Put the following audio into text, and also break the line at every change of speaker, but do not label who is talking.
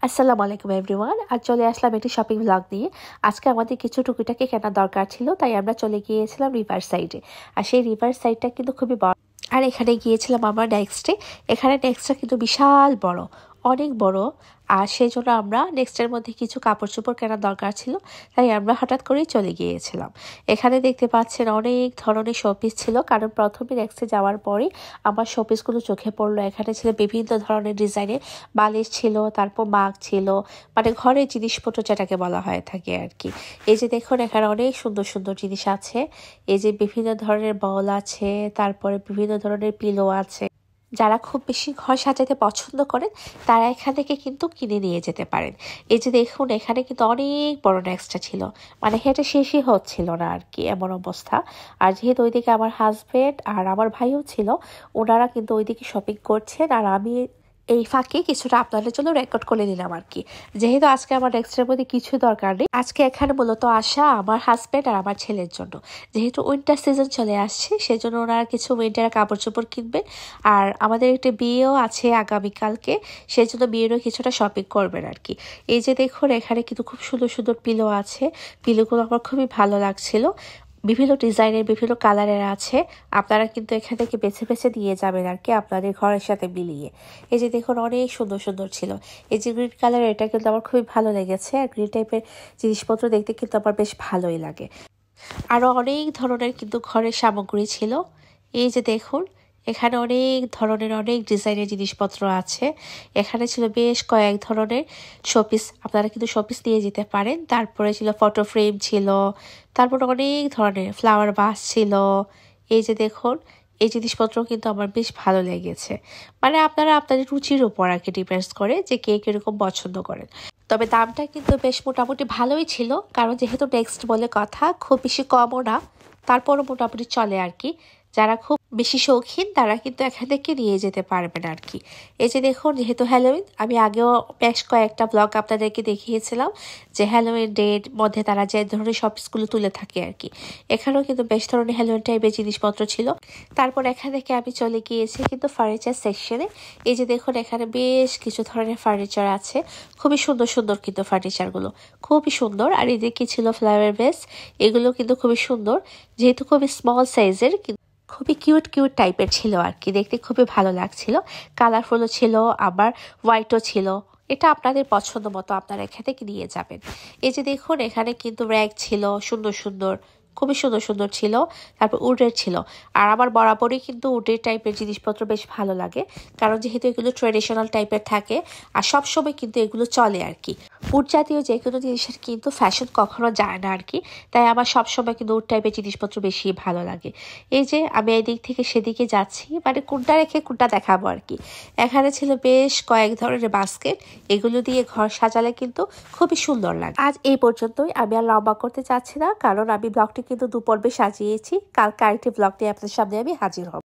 আসসালামু আলাইকুম এভরিওয়ান। আর চলে আসলাম একটি শপিং ব্লগ নিয়ে। আজকে আমাদের কিছু টুকিটাকি কেনার দরকার ছিল, তাই আমরা চলে গিয়েছিলাম রিভার সাইডে। আর সেই রিভার সাইডটা কিন্তু খুবই বড়। আর এখানে গিয়েছিলাম আমরা নেক্সটে। এখানে নেক্সটটা কিন্তু বিশাল বড়, অনেক বড়। আর সেই জন্য আমরা নেক্সটের মধ্যে কিছু কাপড় চোপড় কেনার দরকার ছিল, তাই আমরা হঠাৎ করেই চলে গিয়েছিলাম। এখানে দেখতে পাচ্ছেন অনেক ধরনের শোপিস ছিল, কারণ প্রথমে নেক্সটে যাওয়ার পরেই আমার শোপিসগুলো চোখে পড়লো। এখানে ছিল বিভিন্ন ধরনের ডিজাইনের বালিশ ছিল, তারপর মাগ ছিল, মানে ঘরের জিনিসপত্র যেটাকে বলা হয়ে থাকে আর কি। এই যে দেখুন, এখানে অনেক সুন্দর সুন্দর জিনিস আছে। এই যে বিভিন্ন ধরনের বল আছে, তারপরে বিভিন্ন ধরনের পিলো আছে। যারা খুব বেশি ঘর সাজাতে পছন্দ করেন তারা এখান থেকে কিন্তু কিনে নিয়ে যেতে পারেন। এই যে দেখুন, এখানে কিন্তু অনেক বড় নেক্সটটা ছিল, মানে হেঁটে শেষই হচ্ছিল না আর কি, এমন অবস্থা। আর যেহেতু ওইদিকে আমার হাজবেন্ড আর আমার ভাইও ছিল, ওনারা কিন্তু ওইদিকে শপিং করছেন, আর আমি এই ফাঁকে কিছুটা আপনাদের জন্য রেকর্ড করে নিলাম আর কি। যেহেতু আজকে আমার নেক্সটের মধ্যে কিছু দরকার নেই, আজকে এখানে মূলত আসা আমার হাজবেন্ড আর আমার ছেলের জন্য। যেহেতু উইন্টার সিজন চলে আসছে, সেজন্য ওনারা কিছু উইন্টারের কাপড় চোপড় কিনবেন। আর আমাদের একটা বিয়েও আছে আগামীকালকে, সেই জন্য বিয়েরও কিছুটা শপিং করবেন আর কি। এই যে দেখুন, এখানে কিন্তু খুব সুন্দর সুন্দর পিলো আছে। পিলোগুলো আমার খুবই ভালো লাগছিল। বিভিন্ন ডিজাইনের, বিভিন্ন কালারের আছে। আপনারা কিন্তু এখান থেকে বেছে বেছে দিয়ে যাবেন আর কি, আপনাদের ঘরের সাথে মিলিয়ে। এই যে দেখুন, অনেক সুন্দর সুন্দর ছিল। এই যে গ্রিন কালার, এটা কিন্তু আমার খুবই ভালো লেগেছে। আর গ্রিন টাইপের জিনিসপত্র দেখতে কিন্তু আমার বেশ ভালোই লাগে। আরও অনেক ধরনের কিন্তু ঘরের সামগ্রী ছিল। এই যে দেখুন, এখানে অনেক ধরনের, অনেক ডিজাইনের জিনিসপত্র আছে। এখানে ছিল বেশ কয়েক ধরনের শোপিস, আপনারা কিন্তু শোপিস নিয়ে যেতে পারেন। তারপরে ছিল ফটো ফ্রেম ছিল, তারপর অনেক ধরনের ফ্লাওয়ার ভাস ছিল। এই যে দেখুন, এই জিনিসপত্র কিন্তু আমার বেশ ভালো লেগেছে। মানে আপনারা আপনাদের রুচির উপর আর কি ডিপেন্ডস করে যে কে কিরকম পছন্দ করেন। তবে দামটা কিন্তু বেশ মোটামুটি ভালোই ছিল, কারণ যেহেতু নেক্সট বলে কথা, খুব বেশি কমও না, তারপরও মোটামুটি চলে আর কি। যারা খুব বেশি শৌখিন তারা কিন্তু এখান থেকে নিয়ে যেতে পারবেন আর কি। এই যে দেখুন, যেহেতু হ্যালোউইন, আমি আগেও বেশ কয়েকটা ব্লগ আপনাদেরকে দেখিয়েছিলাম যে হ্যালোউইন ডের মধ্যে তারা যে ধরনের শপিসগুলো তুলে থাকে আর কি। এখানেও কিন্তু বেশ ধরনের হ্যালোউইন টাইপের জিনিসপত্র ছিল। তারপর এখান থেকে আমি চলে গিয়েছি কিন্তু ফার্নিচার সেকশনে। এই যে দেখুন, এখানে বেশ কিছু ধরনের ফার্নিচার আছে। খুবই সুন্দর সুন্দর কিন্তু ফার্নিচারগুলো, খুবই সুন্দর। আর এদিকে ছিল ফ্লাওয়ার বেস, এগুলো কিন্তু খুবই সুন্দর। যেহেতু খুবই স্মল সাইজের, খুবই কিউট কিউট টাইপের ছিল আর কি, দেখতে খুবই ভালো লাগছিল। কালারফুলও ছিল, আবার হোয়াইটও ছিল। এটা আপনাদের পছন্দ মতো আপনারা এখান থেকে নিয়ে যাবেন। এই যে দেখুন, এখানে কিন্তু র্যাক ছিল সুন্দর সুন্দর, খুবই সুন্দর সুন্দর ছিল। তারপর উডের ছিল। আর আমার বরাবরই কিন্তু উডের টাইপের জিনিসপত্র বেশ ভালো লাগে, কারণ যেহেতু এগুলো ট্রেডিশনাল টাইপের থাকে আর সবসময় কিন্তু এগুলো চলে আর কি। উড জাতীয় যে কোনো জিনিসের কিন্তু ফ্যাশন কখনো যায় না আর কি, তাই আমার সবসময় কিন্তু উড টাইপের জিনিসপত্র বেশি ভালো লাগে। এই যে আমি এদিক থেকে সেদিকে যাচ্ছি, মানে কোনটা রেখে কোনটা দেখাবো আর কি। এখানে ছিল বেশ কয়েক ধরনের বাস্কেট, এগুলো দিয়ে ঘর সাজালে কিন্তু খুবই সুন্দর লাগে। আজ এই পর্যন্তই, আমি আর লম্বা করতে চাচ্ছি না, কারণ আমি ব্লগটি কিন্তু দুপর্বে সাজিয়েছি। কালকে আরেকটি ব্লগ নিয়ে আপনাদের সামনে আমি হাজির হব।